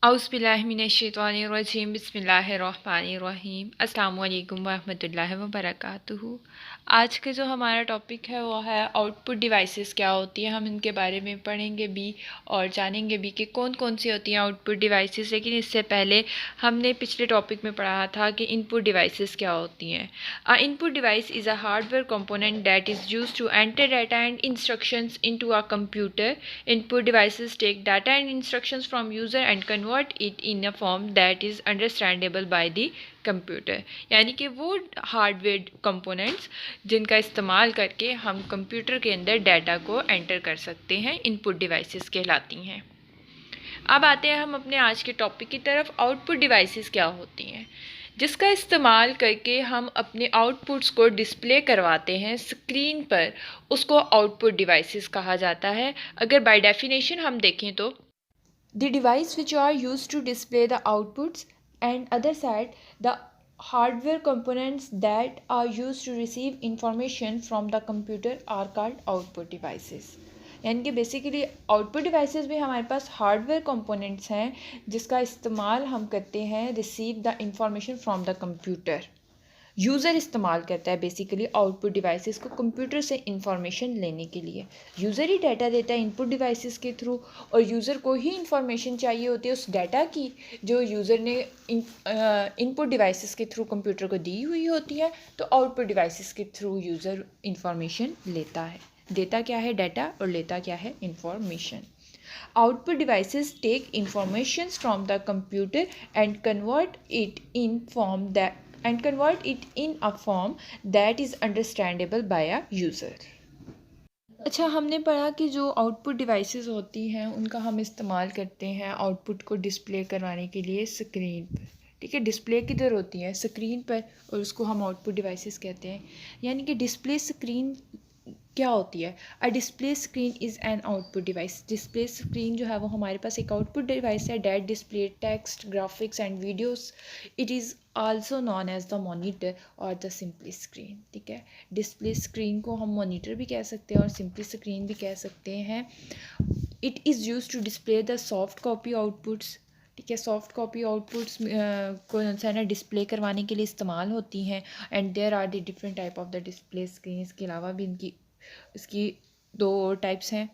औज़ुबिल्लाहिमिनश्शैतानिर्रजीम बिस्मिल्लाहिर्रहमानिर्रहीम अस्सलामु अलैकुम वरहमतुल्लाहि वबरकातुहू। आज का जो हमारा टॉपिक है वो है आउटपुट डिवाइसेस क्या होती है। हम इनके बारे में पढ़ेंगे भी और जानेंगे भी कि कौन कौन सी होती हैं आउटपुट डिवाइसेस। लेकिन इससे पहले हमने पिछले टॉपिक में पढ़ा था कि इनपुट डिवाइसेस क्या होती हैं। Input device is a hardware component that is used to enter data and instructions into a computer. Input devices take data and instructions from user and convert it in a form that is understandable by the computer. यानी कि वो hardware components जिनका इस्तेमाल करके हम computer के अंदर data को एंटर कर सकते हैं, इनपुट डिवाइसेस कहलाती हैं। अब आते हैं हम अपने आज के टॉपिक की तरफ। आउटपुट डिवाइसेस क्या होती हैं, जिसका इस्तेमाल करके हम अपने आउटपुट्स को डिस्प्ले करवाते हैं स्क्रीन पर, उसको आउटपुट डिवाइसेस कहा जाता है। अगर बाय डेफिनेशन हम देखें तो the device which are used to display the outputs and other side the hardware components that are used to receive information from the computer are called output devices. यानी कि basically output devices भी हमारे पास hardware components हैं जिसका इस्तेमाल हम करते हैं receive the information from the computer. User इस्तेमाल करता है बेसिकली आउटपुट डिवाइसेस को कंप्यूटर से इंफॉर्मेशन लेने के लिए। यूज़र ही डाटा देता है इनपुट डिवाइसेस के थ्रू और यूज़र को ही इंफॉर्मेशन चाहिए होती है उस डाटा की जो यूज़र ने इनपुट डिवाइसेस के थ्रू कंप्यूटर को दी हुई होती है। तो आउटपुट डिवाइसेस के थ्रू यूज़र इंफॉर्मेशन लेता है। देता क्या है, डाटा, और लेता क्या है, information. Output devices take informations from the computer and convert it in a form that is understandable by a user. अच्छा, हमने पढ़ा कि जो आउटपुट डिवाइसेस होती हैं उनका हम इस्तेमाल करते हैं आउटपुट को डिस्प्ले करवाने के लिए स्क्रीन पर। ठीक है, डिस्प्ले किधर होती है, स्क्रीन पर, और उसको हम आउटपुट डिवाइसेस कहते हैं। यानी कि डिस्प्ले स्क्रीन क्या होती है। A display screen is an output device. Display screen जो है वो हमारे पास एक आउटपुट डिवाइस है that display text, graphics and videos. It is also known as the monitor और द सिंपली स्क्रीन। ठीक है, डिस्प्ले स्क्रीन को हम मॉनिटर भी कह सकते हैं और सिंपली स्क्रीन भी कह सकते हैं। It is use to display the soft copy outputs. ठीक है, सॉफ्ट कॉपी आउटपुट्स को ना डिस्प्ले करवाने के लिए इस्तेमाल होती हैं। And there are the different type of the display screen. इसके अलावा भी इसकी दो और टाइप्स हैं।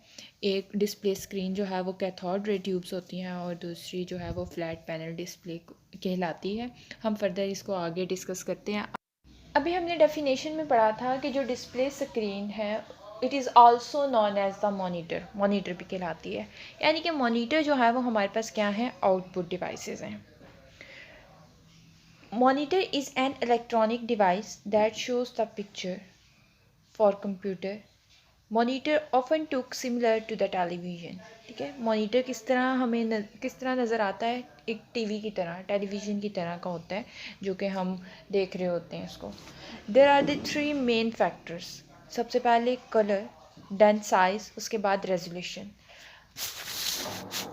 एक डिस्प्ले स्क्रीन जो है वो कैथोड रे ट्यूब्स होती हैं और दूसरी जो है वो फ्लैट पैनल डिस्प्ले कहलाती है। हम फर्दर इसको आगे डिस्कस करते हैं। अभी हमने डेफिनेशन में पढ़ा था कि जो डिस्प्ले स्क्रीन है it is also known as the monitor. Monitor भी कहलाती है। यानी कि मॉनिटर जो है वो हमारे पास क्या है, आउटपुट डिवाइसेस हैं। Monitor is an electronic device that shows the picture for computer. Monitor often took similar to the television. ठीक है, मॉनिटर किस तरह नज़र आता है, एक टीवी की तरह, टेलीविज़न की तरह का होता है जो कि हम देख रहे होते हैं उसको। There are the three main factors. सबसे पहले कलर, देन साइज़, उसके बाद रेजोल्यूशन।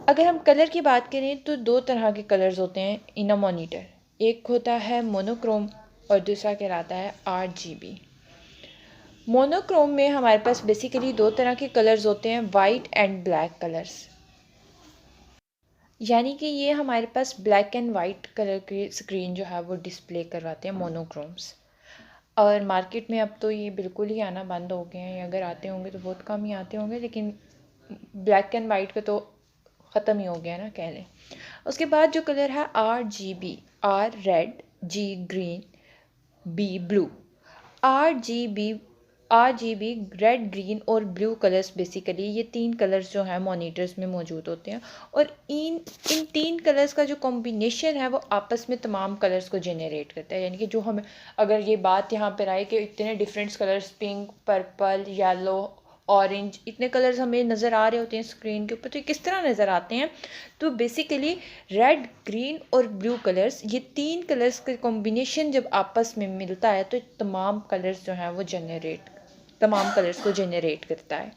अगर हम कलर की बात करें तो दो तरह के कलर्स होते हैं इन अ मॉनिटर। एक होता है मोनोक्रोम और दूसरा कहलाता है RGB। मोनोक्रोम में हमारे पास बेसिकली दो तरह के कलर्स होते हैं, वाइट एंड ब्लैक कलर्स। यानी कि ये हमारे पास ब्लैक एंड वाइट कलर की स्क्रीन जो है वो डिस्प्ले करवाते हैं मोनोक्रोम्स। और मार्केट में अब तो ये बिल्कुल ही आना बंद हो गए हैं। अगर आते होंगे तो बहुत कम ही आते होंगे, लेकिन ब्लैक एंड वाइट का तो ख़त्म ही हो गया ना, कह लें। उसके बाद जो कलर है RGB, R red, G green, B blue. RGB red, green और ब्लू कलर्स, बेसिकली ये तीन कलर्स जो हैं मॉनिटर्स में मौजूद होते हैं। और इन तीन कलर्स का जो कॉम्बिनेशन है वो आपस में तमाम कलर्स को जनरेट करता है। यानी कि जो हमें अगर ये बात यहाँ पर आए कि इतने different colours, pink, purple, yellow, orange, इतने कलर्स हमें नज़र आ रहे होते हैं स्क्रीन के ऊपर, तो ये किस तरह नज़र आते हैं, तो बेसिकली रेड, ग्रीन और ब्लू कलर्स, ये तीन कलर्स का कॉम्बिनेशन जब आपस में मिलता है तो तमाम कलर्स जो हैं वो तमाम कलर्स को जनरेट करता है।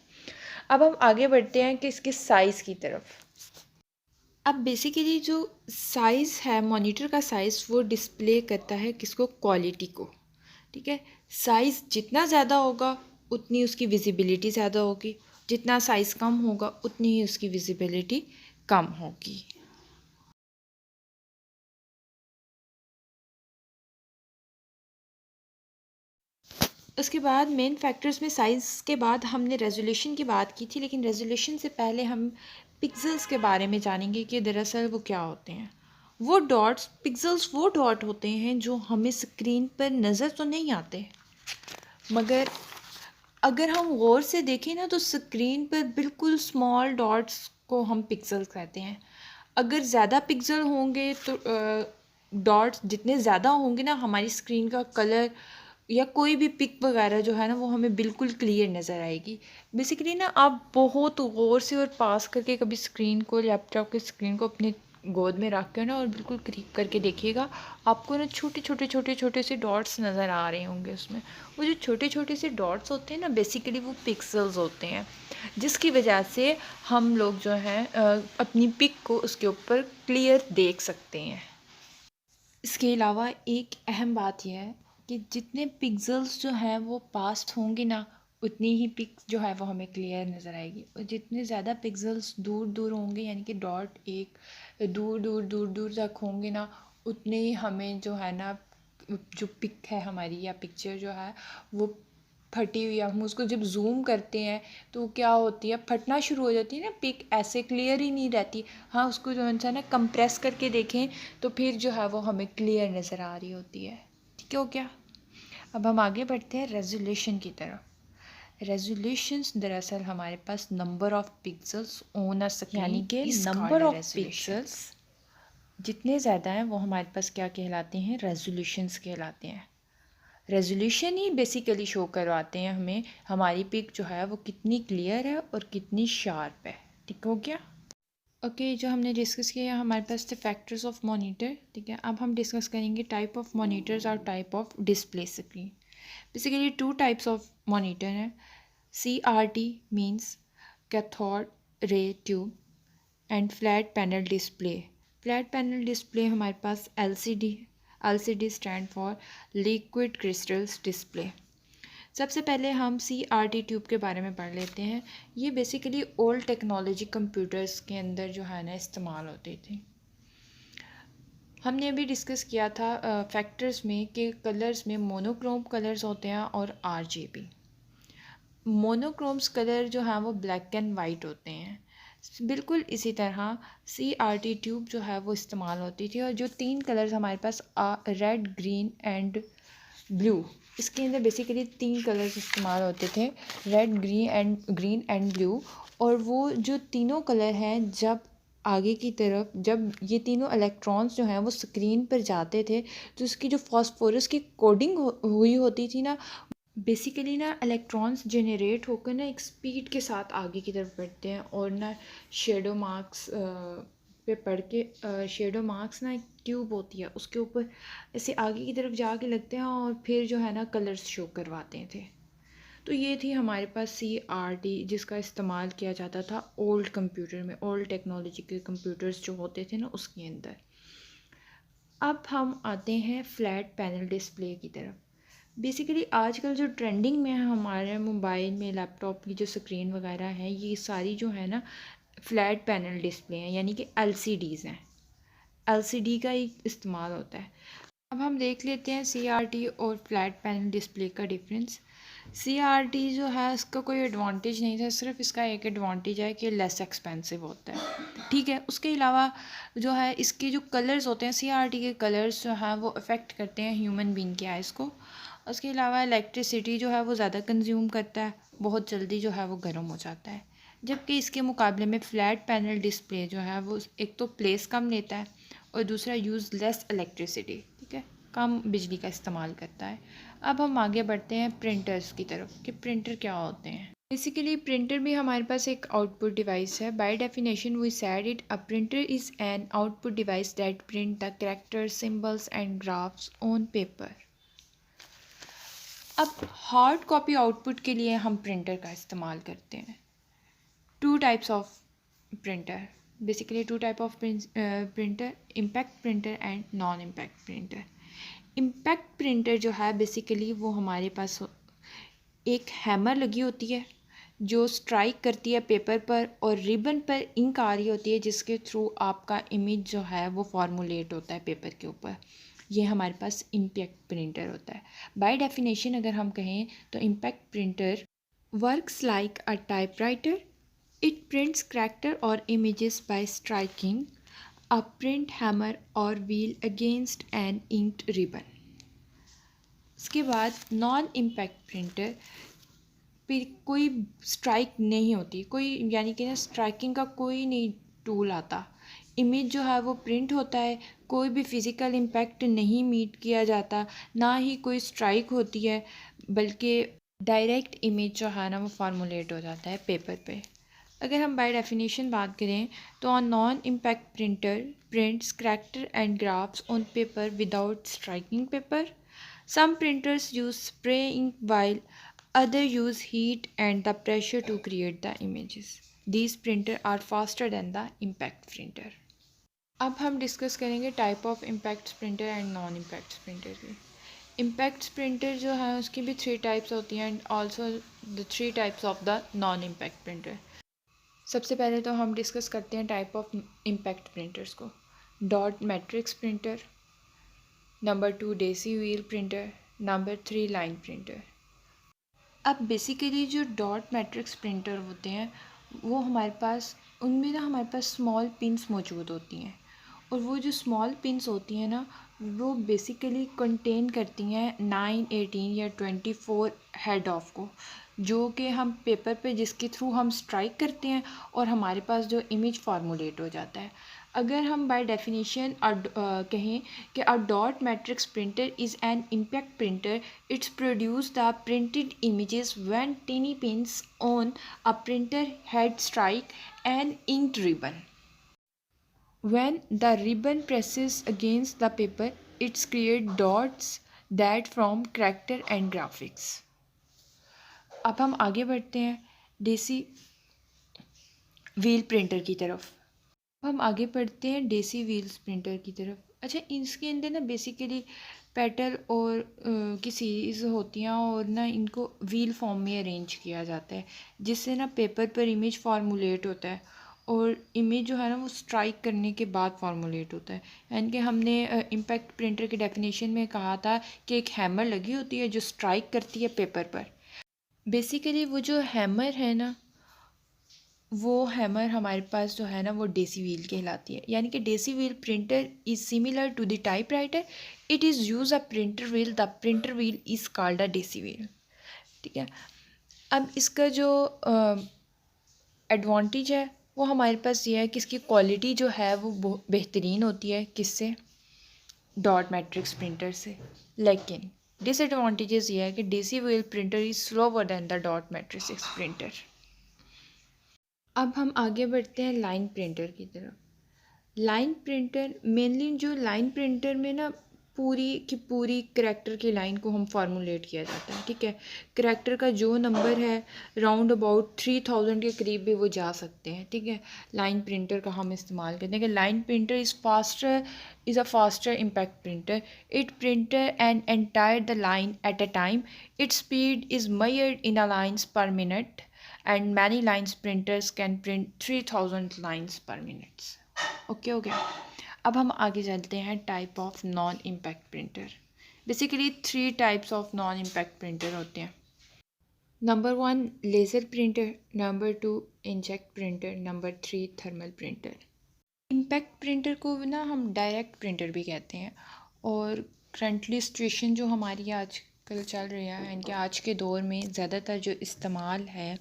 अब हम आगे बढ़ते हैं कि इसकी साइज़ की तरफ। अब बेसिकली जो साइज़ है, मॉनिटर का साइज़, वो डिस्प्ले करता है किसको, क्वालिटी को। ठीक है, साइज़ जितना ज़्यादा होगा उतनी उसकी विजिबिलिटी ज़्यादा होगी, जितना साइज़ कम होगा उतनी ही उसकी विजिबिलिटी कम होगी। उसके बाद मेन फैक्टर्स में साइज़ के बाद हमने रेजोल्यूशन की बात की थी, लेकिन रेजोल्यूशन से पहले हम पिक्सेल्स के बारे में जानेंगे कि दरअसल वो क्या होते हैं। वो डॉट्स, पिक्सेल्स वो डॉट होते हैं जो हमें स्क्रीन पर नज़र तो नहीं आते, मगर अगर हम गौर से देखें ना तो स्क्रीन पर बिल्कुल स्मॉल डॉट्स को हम पिक्सेल्स कहते हैं। अगर ज़्यादा पिक्सल होंगे तो डॉट्स जितने ज़्यादा होंगे ना, हमारी स्क्रीन का कलर या कोई भी पिक वगैरह जो है ना वो हमें बिल्कुल क्लियर नज़र आएगी। बेसिकली ना आप बहुत गौर से और पास करके कभी स्क्रीन को, लैपटॉप की स्क्रीन को अपने गोद में रख कर ना और बिल्कुल करीब करके देखिएगा, आपको ना छोटे छोटे छोटे छोटे से डॉट्स नज़र आ रहे होंगे उसमें। वो जो छोटे छोटे से डॉट्स होते हैं ना, बेसिकली वो पिक्सल्स होते हैं, जिसकी वजह से हम लोग जो हैं अपनी पिक को उसके ऊपर क्लियर देख सकते हैं। इसके अलावा एक अहम बात यह है कि जितने पिक्सल्स जो हैं वो पास्ट होंगे ना, उतनी ही पिक जो है वो हमें क्लियर नज़र आएगी, और जितने ज़्यादा पिक्सल्स दूर दूर होंगे, यानी कि डॉट एक दूर दूर दूर दूर तक होंगे ना, उतने ही हमें जो है ना जो पिक है हमारी या पिक्चर जो है वो फटी हुई, हम उसको जब जूम करते हैं तो क्या होती है, फटना शुरू हो जाती है ना पिक, ऐसे क्लियर ही नहीं रहती। हाँ, उसको जो है ना कंप्रेस करके देखें तो फिर जो है वो हमें क्लियर नज़र आ रही होती है। ठीक हो गया। अब हम आगे बढ़ते हैं रेजोल्यूशन की तरफ। रेजोल्यूशंस दरअसल हमारे पास number of pixels on a screen, यानी कि नंबर ऑफ पिक्सल्स जितने ज़्यादा हैं वो हमारे पास क्या कहलाते हैं, रेजोल्यूशंस कहलाते हैं। रेजोल्यूशन ही बेसिकली शो करवाते हैं हमें हमारी पिक जो है वो कितनी क्लियर है और कितनी शार्प है। ठीक हो गया। ओके, जो हमने डिस्कस किया हमारे पास थे फैक्टर्स ऑफ मॉनिटर। ठीक है, अब हम डिस्कस करेंगे टाइप ऑफ मॉनिटर्स और type of display screen. Basically to types of monitor हैं। CRT means cathode ray tube and flat panel display. Flat panel display हमारे पास LCD stand for liquid crystals display. सबसे पहले हम CRT tube के बारे में पढ़ लेते हैं। ये बेसिकली ओल्ड टेक्नोलॉजी कंप्यूटर्स के अंदर जो है ना इस्तेमाल होती थी। हमने अभी डिस्कस किया था फैक्टर्स में कि कलर्स में मोनोक्रोम कलर्स होते हैं और RGB। मोनोक्रोम्स कलर जो हैं वो ब्लैक एंड वाइट होते हैं। बिल्कुल इसी तरह CRT ट्यूब जो है वो इस्तेमाल होती थी, और जो तीन कलर्स हमारे पास रेड, ग्रीन एंड ब्लू, इसके अंदर बेसिकली तीन कलर्स इस्तेमाल होते थे, रेड, ग्रीन एंड ब्लू। और वो जो तीनों कलर हैं, जब आगे की तरफ जब ये तीनों इलेक्ट्रॉन्स जो हैं वो स्क्रीन पर जाते थे तो उसकी जो फॉस्फोरस की कोडिंग हुई होती थी ना, बेसिकली ना इलेक्ट्रॉन्स जनरेट होकर ना एक स्पीड के साथ आगे की तरफ बढ़ते हैं, और ना शेडो मार्क्स पे पढ़ के, शेडो मार्क्स ना एक ट्यूब होती है उसके ऊपर ऐसे आगे की तरफ जाके लगते हैं, और फिर जो है ना कलर्स शो करवाते थे। तो ये थी हमारे पास CRT, जिसका इस्तेमाल किया जाता था ओल्ड कंप्यूटर में, ओल्ड टेक्नोलॉजी के कंप्यूटर्स जो होते थे ना उसके अंदर। अब हम आते हैं फ्लैट पैनल डिस्प्ले की तरफ। बेसिकली आजकल जो ट्रेंडिंग में है हमारे मोबाइल में, लैपटॉप की जो स्क्रीन वगैरह है, ये सारी जो है ना फ्लैट पैनल डिस्प्ले हैं, यानी कि LCDs हैं। LCD का ही इस्तेमाल होता है। अब हम देख लेते हैं CRT और फ्लैट पैनल डिस्प्ले का डिफरेंस। CRT जो है उसका कोई एडवांटेज नहीं था, सिर्फ इसका एक एडवांटेज है कि लेस एक्सपेंसिव होता है। ठीक है, उसके अलावा जो है इसके जो कलर्स होते हैं, CRT के कलर्स जो हैं वो अफेक्ट करते हैं ह्यूमन बीइंग के आइज़ को। उसके अलावा इलेक्ट्रिसिटी जो है वो ज़्यादा कंज्यूम करता है, बहुत जल्दी जो है वो गर्म हो जाता है। जबकि इसके मुकाबले में फ्लैट पैनल डिस्प्ले जो है वो एक तो प्लेस कम लेता है, और दूसरा यूज़ लेस इलेक्ट्रिसिटी, ठीक है, कम बिजली का इस्तेमाल करता है। अब हम आगे बढ़ते हैं प्रिंटर्स की तरफ कि प्रिंटर क्या होते हैं। बेसिकली प्रिंटर भी हमारे पास एक आउटपुट डिवाइस है। By definition we said it, a printer is an output device that print the characters, symbols and graphs on paper. अब हार्ड कॉपी आउटपुट के लिए हम प्रिंटर का इस्तेमाल करते हैं। Two types of printer, basically two type of printer, impact printer and non impact printer. Impact printer जो है बेसिकली वो हमारे पास एक हैमर लगी होती है जो स्ट्राइक करती है पेपर पर, और रिबन पर इंक आ रही होती है जिसके थ्रू आपका इमेज जो है वो फॉर्मुलेट होता है पेपर के ऊपर। ये हमारे पास इम्पैक्ट प्रिंटर होता है। बाय डेफिनेशन अगर हम कहें तो impact printer works like a typewriter. It prints character और images by striking a print hammer और wheel against an inked ribbon. उसके बाद नॉन इम्पैक्ट प्रिंटर पे कोई स्ट्राइक नहीं होती, कोई यानी कि ना स्ट्राइकिंग का कोई नहीं टूल आता। इमेज जो है वो प्रिंट होता है, कोई भी फिज़िकल इम्पैक्ट नहीं मीट किया जाता, ना ही कोई स्ट्राइक होती है, बल्कि डायरेक्ट इमेज जो है ना वो फार्मूलेट हो जाता है पेपर पे। अगर हम बाय डेफिनेशन बात करें तो a non impact printer prints character and graphs on paper without striking paper. Some printers use spray ink while others use heat and the pressure to create the images. These printers are faster than the impact printer. अब हम discuss करेंगे type of impact printer and non impact printer की। Impact printer जो है उसकी भी 3 types होती हैं and also the 3 types of the non impact printer. सबसे पहले तो हम डिस्कस करते हैं टाइप ऑफ इम्पैक्ट प्रिंटर्स को। Dot matrix printer, number 2 daisy wheel printer, number 3 line printer. अब बेसिकली जो डॉट मैट्रिक्स प्रिंटर होते हैं वो हमारे पास उनमें ना हमारे पास स्मॉल पिंस मौजूद होती हैं, और वो जो स्मॉल पिंस होती हैं ना वो बेसिकली कंटेन करती हैं 9, 18 या 24 हेड ऑफ को, जो कि हम पेपर पे जिसके थ्रू हम स्ट्राइक करते हैं और हमारे पास जो इमेज फार्मूलेट हो जाता है। अगर हम बाय डेफिनेशन कहें कि a dot matrix printer is an impact printer, it's produce the printed images when tiny pins on a printer head strike an inked ribbon. When the ribbon presses against the paper, it creates dots that form character and graphics. अब हम आगे बढ़ते हैं देसी wheel printer की तरफ। हम आगे बढ़ते हैं देसी व्हील्स प्रिंटर की तरफ। अच्छा, इसके अंदर ना बेसिकली पेटल और की सीरीज़ होती हैं और ना इनको व्हील फॉर्म में अरेंज किया जाता है, जिससे ना पेपर पर इमेज फार्मूलेट होता है और इमेज जो है ना वो स्ट्राइक करने के बाद फार्मूलेट होता है। यानी कि हमने इम्पैक्ट प्रिंटर के डेफिनेशन में कहा था कि एक हैमर लगी होती है जो स्ट्राइक करती है पेपर पर। बेसिकली वो जो हैमर है ना वो हैमर हमारे पास जो है ना वो डेसी व्हील कहलाती है। यानी कि daisy wheel printer is similar to the typewriter, it is use a printer wheel, the printer wheel is called a daisy wheel. ठीक है, अब इसका जो एडवांटेज है वो हमारे पास ये है कि इसकी क्वालिटी जो है वो बेहतरीन होती है, किससे? डॉट मैट्रिक्स प्रिंटर से। लेकिन डिसएडवांटेजेस ये है कि daisy wheel printer is slower than the dot matrix printer. अब हम आगे बढ़ते हैं लाइन प्रिंटर की तरफ। लाइन प्रिंटर मेनली जो लाइन प्रिंटर में ना पूरी की पूरी करैक्टर की लाइन को हम फार्मूलेट किया जाता है। ठीक है, करैक्टर का जो नंबर है राउंड अबाउट 3000 के करीब भी वो जा सकते हैं। ठीक है, लाइन प्रिंटर का हम इस्तेमाल करते हैं कि line printer is a faster impact printer. It printer and entire the line at a time. Its speed is measured in a lines per minute and many lines printers can print 3000 lines per minute. Okay हो गया। अब हम आगे चलते हैं type of non impact printer. Basically 3 types of non impact printer होते हैं। Number 1 laser printer, number 2 inject printer, number 3 thermal printer. Impact printer को ना हम डायरेक्ट प्रिंटर भी कहते हैं, और करंटली सिचुएशन जो हमारी आजकल चल रही है इनके आज के दौर में ज़्यादातर जो इस्तेमाल है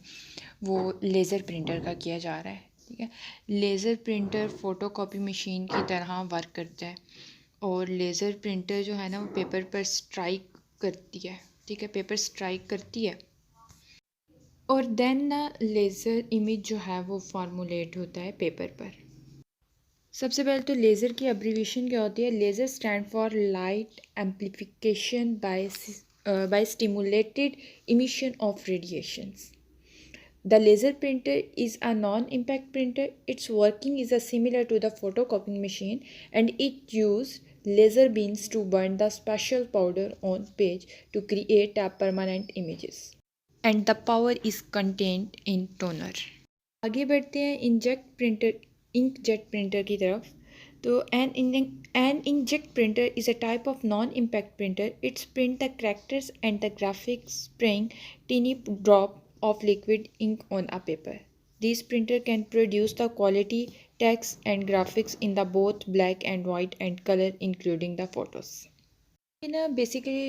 वो लेज़र प्रिंटर का किया जा रहा है। ठीक है, लेज़र प्रिंटर फ़ोटोकॉपी मशीन की तरह वर्क करता है, और लेज़र प्रिंटर जो है ना वो पेपर पर स्ट्राइक करती है। ठीक है, पेपर स्ट्राइक करती है और देन ना लेज़र इमेज जो है वो फार्मूलेट होता है पेपर पर। सबसे पहले तो लेज़र की अब्रीविएशन क्या होती है? Laser stand for light amplification by stimulated emission of radiations. The laser printer is a non-impact printer. Its working is similar to the photocopying machine, and it uses laser beams to burn the special powder on page to create a permanent images. And the power is contained in toner. आगे बढ़ते हैं inkjet printer की तरफ। तो an inkjet printer is a type of non-impact printer. It print the characters and the graphics spraying teeny drop of liquid ink on a paper. This printer can produce the quality text and graphics in the both black and white and color including the photos. ये ना basically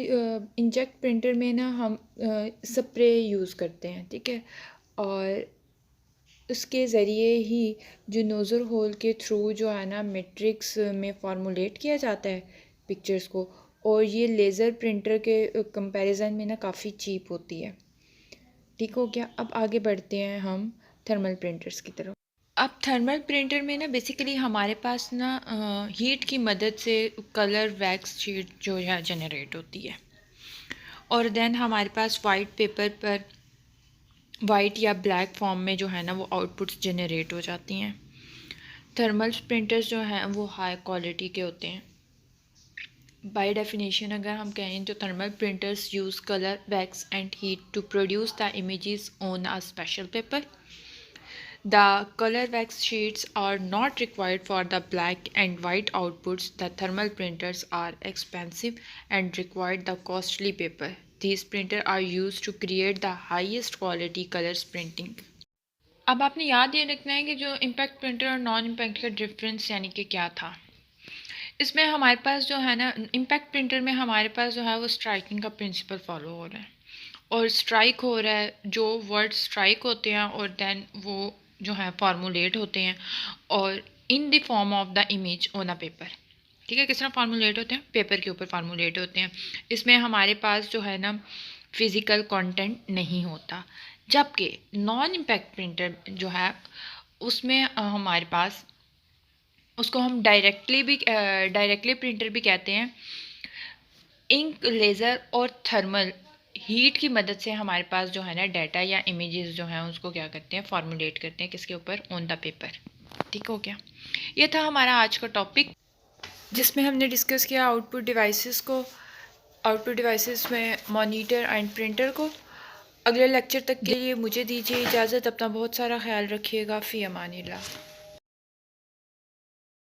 inject printer में ना हम spray use करते हैं, ठीक है, और उसके ज़रिए ही जो नोज़ल होल के थ्रू जो है ना मैट्रिक्स में फार्मूलेट किया जाता है पिक्चर्स को, और ये लेज़र प्रिंटर के कंपैरिजन में ना काफ़ी चीप होती है। ठीक हो गया। अब आगे बढ़ते हैं हम थर्मल प्रिंटर्स की तरफ। अब थर्मल प्रिंटर में ना बेसिकली हमारे पास ना हीट की मदद से कलर वैक्स शीट जो है जनरेट होती है, और देन हमारे पास वाइट पेपर पर वाइट या ब्लैक फॉर्म में जो है ना वो आउटपुट्स जनरेट हो जाती हैं। थर्मल प्रिंटर्स जो हैं वो हाई क्वालिटी के होते हैं। बाय डेफिनेशन अगर हम कहें तो thermal printers use colour wax and heat to produce the images on a special paper. The color wax sheets are not required for the black and white outputs. The thermal printers are expensive and require the costly paper. These printers are used to create the highest quality colors printing. अब आपने याद ये रखना है कि जो impact printer और non impact का डिफरेंस यानी कि क्या था। इसमें हमारे पास जो है ना इम्पैक्ट प्रिंटर में हमारे पास जो है वो स्ट्राइकिंग का प्रिंसिपल फॉलो हो रहा है, और स्ट्राइक हो रहा है, जो वर्ड स्ट्राइक होते हैं और देन वो जो है फार्मूलेट होते हैं और in the form of the image on a paper. ठीक है, किस तरह फार्मूलेट होते हैं, पेपर के ऊपर फार्मूलेट होते हैं। इसमें हमारे पास जो है ना फिज़िकल कंटेंट नहीं होता, जबकि नॉन इम्पैक्ट प्रिंटर जो है उसमें हमारे पास उसको हम डायरेक्टली प्रिंटर भी कहते हैं। इंक, लेज़र और थर्मल हीट की मदद से हमारे पास जो है ना डाटा या इमेजेस जो हैं उसको क्या करते हैं, फॉर्मुलेट करते हैं, किसके ऊपर, ऑन द पेपर। ठीक हो गया। ये था हमारा आज का टॉपिक जिसमें हमने डिस्कस किया आउटपुट डिवाइसेस में मॉनिटर एंड प्रिंटर को। अगले लेक्चर तक के लिए मुझे दीजिए इजाज़त। अपना बहुत सारा ख्याल रखिएगा। फ़ी अमानिल्लाह।